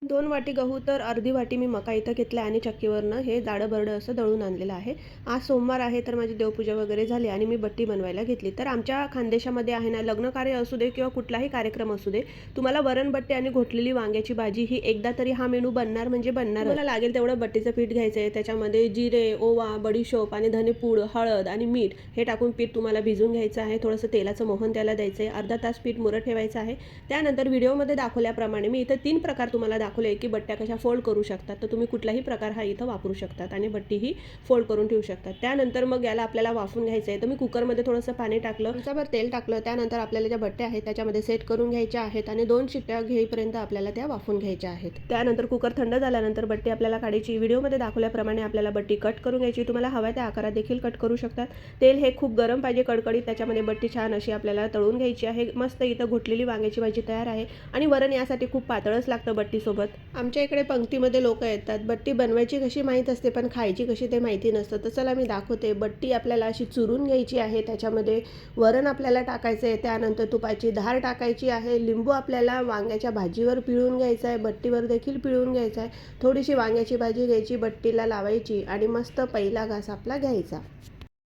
2 वाटी गहू तर अर्धी वाटी मी मका इथं घेतला आणि चक्कीवरनं हे जाडं-भरडं असं दळून आणलेलं आहे. आज सोमवार आहे तर माझी देवपूजा वगैरे झाली आणि मी बट्टी बनवायला घेतली. तर आमच्या खानदेशामध्ये आहे ना, लग्नकार्य असू दे किंवा कुठलाही कार्यक्रम असू दे, तुम्हाला वरण-बट्टी आणि घोटलेली वांग्याची भाजी ही एकदा तरी हा मेनू बनणार म्हणजे बनणारच. तुम्हाला लागेल तेवढं बट्टीचं पीठ घ्यायचं आहे. त्याच्यामध्ये जिरे, ओवा, बडीशोप आणि धनेपूड, हळद आणि मीठ हे टाकून पीठ तुम्हाला भिजवून घ्यायचं आहे. थोडंसं तेलाचं मोहन त्याला द्यायचं आहे. अर्धा तास पीठ मुरत ठेवायचं आहे. त्यानंतर व्हिडिओमध्ये दाखवल्याप्रमाणे मी इथं 3 प्रकार तुम्हाला दाखवले की बट्ट्या कशा फोल्ड करू शकतात. तर तुम्ही कुठलाही प्रकार हा इथं वापरू शकतात आणि बट्टीही फोल्ड करून ठेवू शकतात. त्यानंतर मग याला आपल्याला वाफवून घ्यायचं आहे. तर मी कुकरमध्ये थोडंसं पाणी टाकलं, चमचाभर तेल टाकलं. त्यानंतर आपल्याला ज्या बट्ट्या आहेत त्याच्यामध्ये सेट करून घ्यायच्या आहेत आणि 2 शिट्ट्या घेईपर्यंत आपल्याला त्या वाफवून घ्यायच्या आहेत. त्यानंतर कुकर थंड झाल्यानंतर बट्टी आपल्याला काढायची. व्हिडिओमध्ये दाखवल्याप्रमाणे आपल्याला बट्टी कट करून घ्यायची. तुम्हाला हव्या त्या आकारात देखील कट करू शकतात. तेल हे खूप गरम पाहिजे, कडकडीत. त्याच्यामध्ये बट्टी छान अशी आपल्याला तळून घ्यायची आहे. मस्त इथं घोटलेली वांग्याची भाजी तयार आहे आणि वरण यासाठी खूप पातळच लागतं बट्टीसोबत. आमच्या इकडे पंक्तीमध्ये लोकं येतात. बट्टी बनवायची कशी माहीत असते पण खायची कशी ते माहिती नसतं. तर चला मी दाखवते. बट्टी आपल्याला अशी चुरून घ्यायची आहे. त्याच्यामध्ये वरण आपल्याला टाकायचं आहे. त्यानंतर तुपाची धार टाकायची आहे. लिंबू आपल्याला वांग्याच्या भाजीवर पिळून घ्यायचा आहे. बट्टीवर देखील पिळून घ्यायचा आहे. थोडीशी वांग्याची भाजी घ्यायची, बट्टीला लावायची आणि मस्त पहिला घास आपला घ्यायचा.